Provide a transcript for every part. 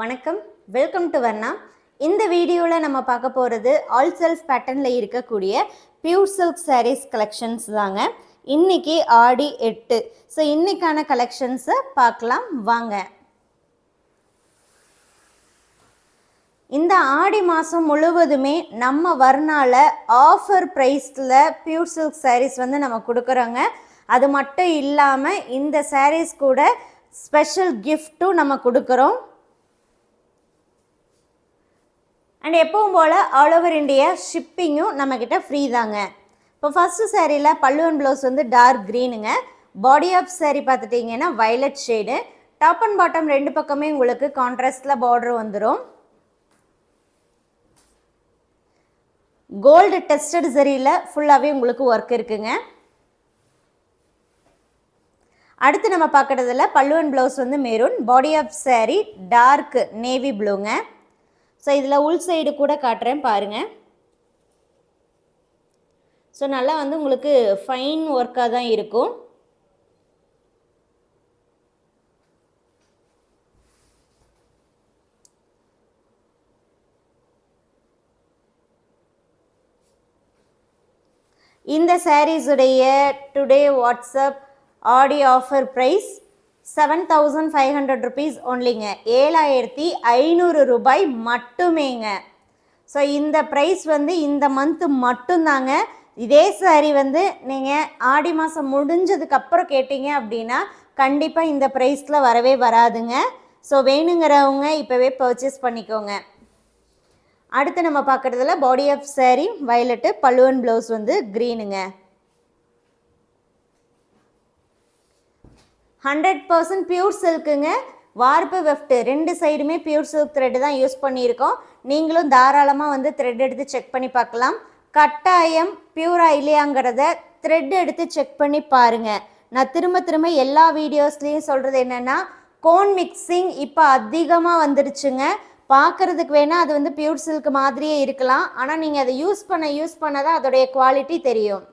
வணக்கம், welcome to Varna. இந்த வீடியோவில் நம்ம பார்க்க போகிறது ஆல் செல்ஃப் பேட்டர்னில் இருக்கக்கூடிய பியூர் சில்க் சாரீஸ் கலெக்ஷன்ஸ் தாங்க. இன்னைக்கு ஆடி 8. ஸோ இன்னைக்கான கலெக்ஷன்ஸை பார்க்கலாம் வாங்க. இந்த ஆடி மாதம் முழுவதுமே நம்ம வர்ணால ஆஃபர் ப்ரைஸில் பியூர் சில்க் சாரீஸ் நம்ம கொடுக்குறோங்க. அது மட்டும் இல்லாமல் இந்த சாரீஸ் கூட ஸ்பெஷல் கிஃப்ட்டும் நம்ம கொடுக்குறோம். அண்ட் எப்பவும் போல் ஆல் ஓவர் இண்டியா ஷிப்பிங்கும் நம்மக்கிட்ட ஃப்ரீ தாங்க. இப்போ ஃபஸ்ட்டு சாரியில் பல்லு அண்ட் ப்ளவுஸ் டார்க் க்ரீனுங்க. பாடி ஆஃப் சாரீ பார்த்துட்டிங்கன்னா violet shade. Top and bottom ரெண்டு பக்கமே உங்களுக்கு கான்ட்ராஸ்டில் பார்டர் வந்துடும். கோல்டு டெஸ்டட் சரியில் ஃபுல்லாகவே உங்களுக்கு ஒர்க் இருக்குங்க. அடுத்து நம்ம பார்க்குறதுல pallu and blouse maroon. Body of saree dark navy ப்ளூங்க. ஸோ இதில் உள் சைடு கூட காட்டுறேன் பாருங்கள். ஸோ நல்லா உங்களுக்கு ஃபைன் ஒர்க்காக தான் இருக்கும். இந்த சாரீஸுடைய டுடே வாட்ஸ்அப் ஆடி ஆஃபர் ப்ரைஸ் 7,500 rupees ஒன்லிங்க. 7,500 ரூபாய் மட்டுமேங்க. ஸோ இந்த ப்ரைஸ் இந்த மந்த்து மட்டும்தாங்க. இதே சாரி நீங்கள் ஆடி மாதம் முடிஞ்சதுக்கப்புறம் கேட்டிங்க அப்படின்னா கண்டிப்பாக இந்த ப்ரைஸில் வரவே வராதுங்க. ஸோ வேணுங்கிறவங்க இப்போவே பர்ச்சேஸ் பண்ணிக்கோங்க. அடுத்து நம்ம பார்க்குறதுல பாடி ஆஃப் சாரீ வயலட்டு, பல்லு அண்ட் ப்ளவுஸ் க்ரீனுங்க. 100% பியூர் சில்க்குங்க. வார்ப்பு வெஃப்ட் ரெண்டு சைடுமே பியூர் சில்க் த்ரெட் தான் யூஸ் பண்ணியிருக்கோம். நீங்களும் தாராளமாக த்ரெட் எடுத்து செக் பண்ணி பார்க்கலாம். கட்டாயம் பியூராக இல்லையாங்கிறத த்ரெட் எடுத்து செக் பண்ணி பாருங்கள். நான் திரும்ப எல்லா வீடியோஸ்லேயும் சொல்கிறது என்னென்னா, கோன் மிக்சிங் இப்போ அதிகமாக வந்துடுச்சுங்க. பார்க்குறதுக்கு வேணால் அது பியூர் சில்க் மாதிரியே இருக்கலாம். ஆனால் நீங்கள் அதை யூஸ் பண்ண தான் அதோடைய குவாலிட்டி தெரியும்.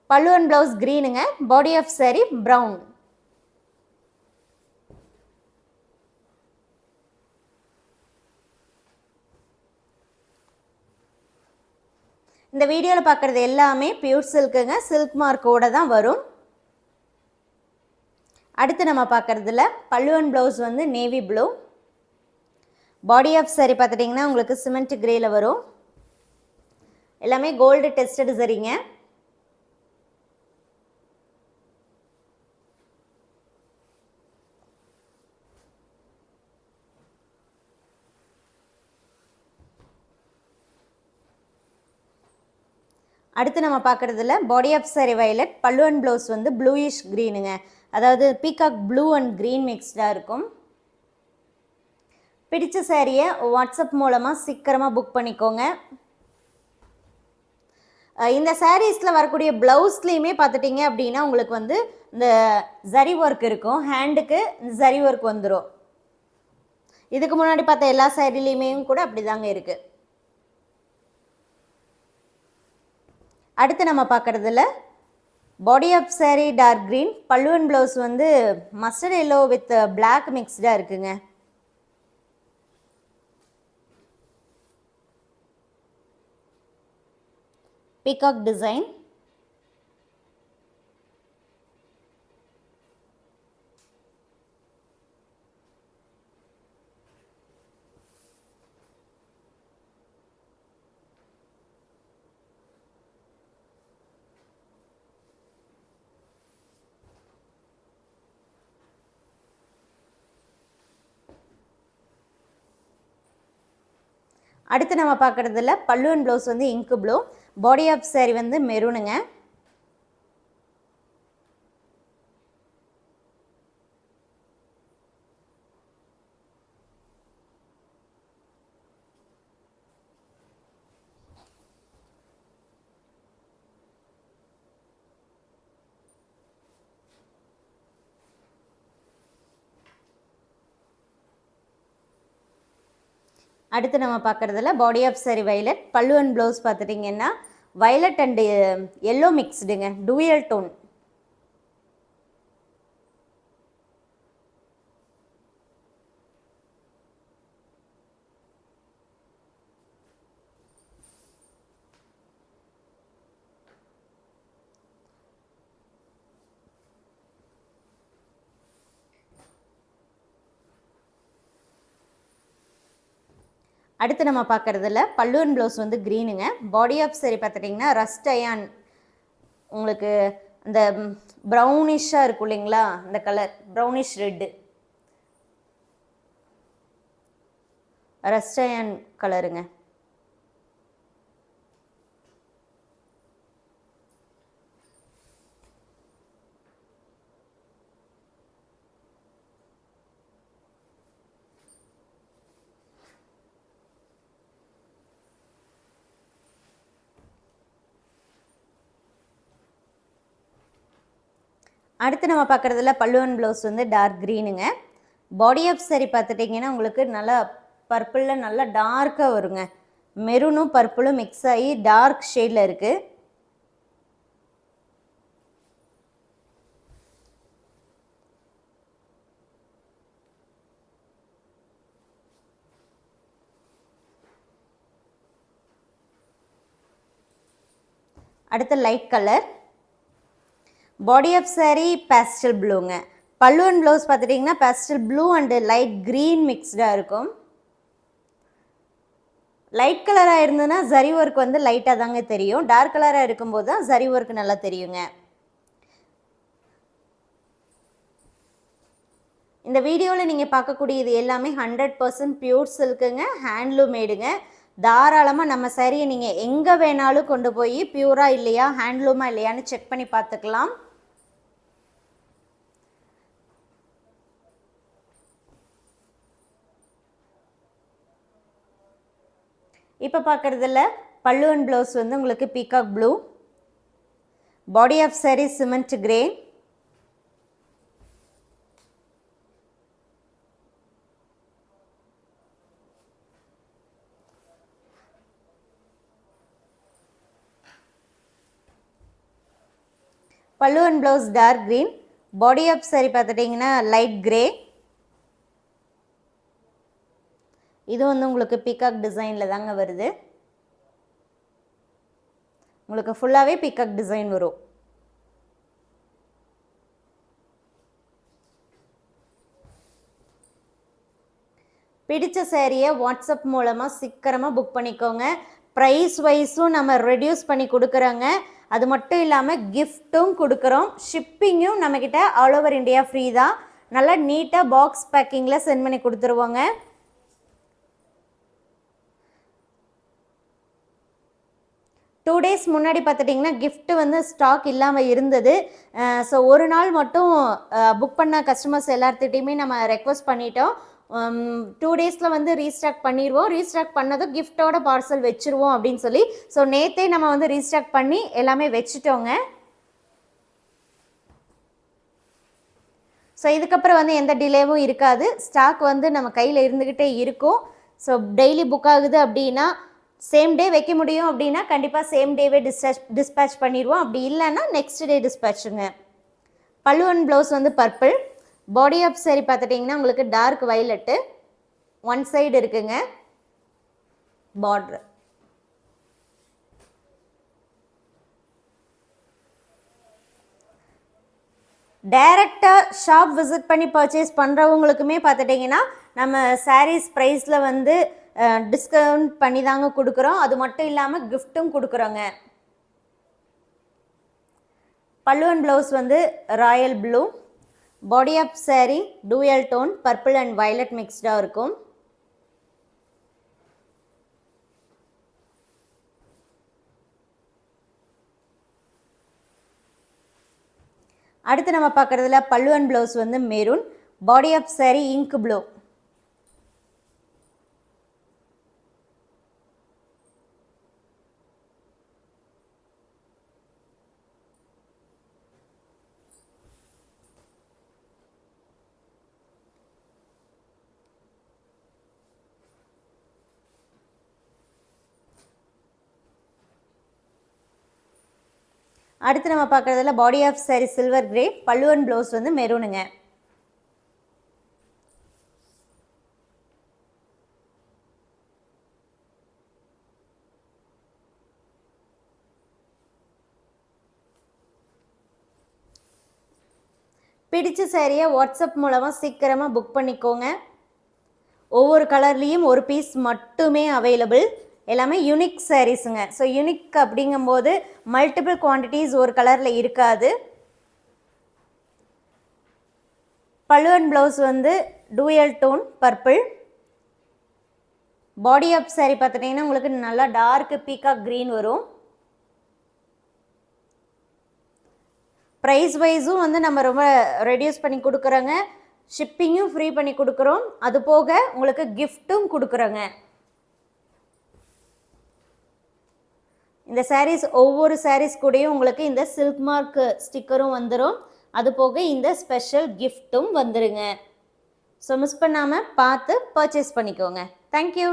பல்லு அண்ட் ப்ளவுஸ் க்ரீனுங்க. Body of saree brown. இந்த வீடியோவில் பார்க்குறது எல்லாமே பியூர் சில்க்குங்க. சில்க் மார்க்கோடு தான் வரும். அடுத்து நம்ம பார்க்குறதுல pallu and blouse navy blue. Body of sari பார்த்துட்டிங்கன்னா உங்களுக்கு சிமெண்ட் கிரேயில் வரும். எல்லாமே கோல்டு டெஸ்டட் சரிங்க. அடுத்து நம்ம பார்க்குறதுல body of saree violet, pallu and blouse bluish க்ரீனுங்க. அதாவது பீகாக் ப்ளூ அண்ட் க்ரீன் மிக்ஸ்டாக இருக்கும். பிடிச்ச சாரியை வாட்ஸ்அப் மூலமாக சீக்கிரமாக புக் பண்ணிக்கோங்க. இந்த சாரீஸில் வரக்கூடிய ப்ளவுஸ்லேயுமே பார்த்துட்டிங்க அப்படின்னா உங்களுக்கு இந்த ஜரி ஒர்க் இருக்கும். ஹேண்டுக்கு ஜரி ஒர்க் வந்துடும். இதுக்கு முன்னாடி பார்த்த எல்லா சாரிலையுமே கூட அப்படி தாங்க இருக்குது. அடுத்து நம்ம பார்க்குறதுல body of saree dark green, pallu and blouse mustard yellow with black மிக்ஸ்டாக இருக்குங்க. Peacock design. அடுத்து நம்ம பார்க்குறதுல pallu and blouse ink blue. Body of saree மெரூனுங்க. அடுத்து நம்ம பார்க்குறதுல body of saree violet, pallu and blouse பார்த்துட்டிங்கன்னா வயலட் அண்டு எல்லோ மிக்ஸ்டுங்க, டூயல் டோன். அடுத்து நம்ம பார்க்குறதுல பல்லு அண்ட் ப்ளவுஸ் வந்து க்ரீனுங்க. பாடி ஆஃப் saree பார்த்துட்டிங்கன்னா ரஸ்ட் அயான், உங்களுக்கு அந்த ப்ரௌனிஷாக இருக்கும் இல்லைங்களா, இந்த colour brownish red rust ion கலருங்க. அடுத்து நம்ம பார்க்குறதுல பல்லு அண்ட் ப்ளவுஸ் வந்து டார்க் க்ரீனுங்க. பாடி ஆஃப் saree பார்த்துட்டிங்கன்னா உங்களுக்கு நல்லா பர்பிளில் நல்லா டார்க்காக வருங்க. மெரூனும் பர்பிளும் மிக்ஸ் ஆகி டார்க் ஷேடில் இருக்குது. அடுத்து light colour. Body of saree pastel ப்ளூங்க. பல்லு அண்ட் ப்ளவுஸ் பார்த்துட்டிங்கன்னா pastel blue and light green மிக்ஸ்டாக இருக்கும். லைட் கலராக இருந்ததுன்னா ஜரி ஒர்க் வந்து லைட்டாக தாங்க தெரியும். டார்க் கலராக இருக்கும்போது தான் ஜரி ஒர்க் நல்லா தெரியுங்க. இந்த வீடியோவில் நீங்கள் பார்க்கக்கூடியது எல்லாமே 100% பியூர் சில்க்குங்க, ஹேண்ட்லூம் மேடுங்க. தாராளமாக நம்ம சாரியை நீங்கள் எங்கே வேணாலும் கொண்டு போய் பியூராக இல்லையா ஹேண்ட்லூமாக இல்லையான்னு செக் பண்ணி பார்த்துக்கலாம். இப்போ பார்க்குறதுல பல்லு அண்ட் ப்ளவுஸ் வந்து உங்களுக்கு peacock blue. Body of saree cement grey. Pallu and blouse dark green. Body of saree பார்த்துட்டிங்கன்னா லைட் கிரே. இது வந்து உங்களுக்கு பீகாக் டிசைனில் தாங்க வருது. உங்களுக்கு ஃபுல்லாகவே பீகாக் டிசைன் வரும். பிடிச்ச சேரீயை வாட்ஸ்அப் மூலமாக சீக்கிரமாக புக் பண்ணிக்கோங்க. ப்ரைஸ் வைஸும் நம்ம ரெடியூஸ் பண்ணி கொடுக்குறோங்க. அது மட்டும் இல்லாமல் கிஃப்ட்டும் கொடுக்குறோம். ஷிப்பிங்கும் நம்மக்கிட்ட ஆல் ஓவர் இந்தியா ஃப்ரீ தான். நல்லா நீட்டாக பாக்ஸ் பேக்கிங்கில் சென்ட் பண்ணி கொடுத்துருவோங்க. டூ டேஸ் முன்னாடி பார்த்துட்டிங்கன்னா கிஃப்ட்டு வந்து ஸ்டாக் இல்லாமல் இருந்தது. ஸோ ஒரு நாள் மட்டும் புக் பண்ண கஸ்டமர்ஸ் எல்லாத்துட்டையுமே நம்ம ரெக்வஸ்ட் பண்ணிட்டோம். 2 டேஸில் வந்து ரீஸ்டாக் பண்ணிடுவோம். ரீஸ்டாக் பண்ணதும் கிஃப்டோட பார்சல் வச்சுருவோம் அப்படின்னு சொல்லி. ஸோ நேற்றே நம்ம வந்து ரீஸ்டாக் பண்ணி எல்லாமே வச்சுட்டோங்க. ஸோ இதுக்கப்புறம் வந்து எந்த டிலேவும் இருக்காது. ஸ்டாக் வந்து நம்ம கையில் இருந்துக்கிட்டே இருக்கும். ஸோ டெய்லி புக் ஆகுது அப்படின்னா சேம் டே வைக்க முடியும் அப்படின்னா கண்டிப்பாக சேம் டேவே டிஸ்பேட்ச் பண்ணிடுவோம். அப்படி இல்லைன்னா நெக்ஸ்ட் டே டிஸ்பேட்சுங்க. பல்லு அண்ட் ப்ளவுஸ் வந்து பர்பிள். பாடி ஆஃப் saree பார்த்துட்டிங்கன்னா உங்களுக்கு டார்க் வைலட்டு. ஒன் சைடு இருக்குங்க பார்ட்ரு. டைரெக்டாக ஷாப் விசிட் பண்ணி பர்ச்சேஸ் பண்ணுறவங்களுக்குமே பார்த்துட்டிங்கன்னா நம்ம சாரீஸ் ப்ரைஸில் வந்து டிஸ்கவுண்ட் பண்ணி தாங்க கொடுக்குறோம். அது மட்டும் இல்லாமல் கிஃப்ட்டும் கொடுக்குறோங்க. பல்லு அண்ட் ப்ளவுஸ் வந்து royal blue. Body of saree dual tone purple and violet மிக்ஸ்டாக இருக்கும். அடுத்து நம்ம பார்க்குறதுல பல்லு அண்ட் ப்ளவுஸ் வந்து maroon. Body of saree ink blue. அடுத்து நம்ம பார்க்குறதுல body of saree silver grey. Pallu and blouse வந்து மெரூனுங்க. பிடிச்ச சேரீயை வாட்ஸ்அப் மூலமாக சீக்கிரமாக புக் பண்ணிக்கோங்க. ஒவ்வொரு கலர்லேயும் ஒரு பீஸ் மட்டுமே அவைலபிள். எல்லாமே யூனிக் சாரீஸுங்க. ஸோ யூனிக் அப்படிங்கும்போது மல்டிபிள் குவான்டிட்டிஸ் ஒரு கலரில் இருக்காது. பல்லு அண்ட் ப்ளவுஸ் வந்து dual tone purple. Body of sari பார்த்துட்டிங்கன்னா உங்களுக்கு நல்லா டார்க் பீகாக் க்ரீன் வரும். ப்ரைஸ் வைஸும் வந்து நம்ம ரொம்ப ரெடியூஸ் பண்ணி கொடுக்குறோங்க. ஷிப்பிங்கும் ஃப்ரீ பண்ணி கொடுக்குறோம். அது போக உங்களுக்கு கிஃப்ட்டும் கொடுக்குறோங்க. இந்த சாரீஸ் ஒவ்வொரு சாரீஸ் கூடயும் உங்களுக்கு இந்த சில்க் மார்க் ஸ்டிக்கரும் வந்துடும். அது போக இந்த ஸ்பெஷல் கிஃப்ட்டும் வந்துடுங்க. ஸோ மிஸ் பண்ணாமல் பார்த்து பர்ச்சேஸ் பண்ணிக்கோங்க. தேங்க்யூ.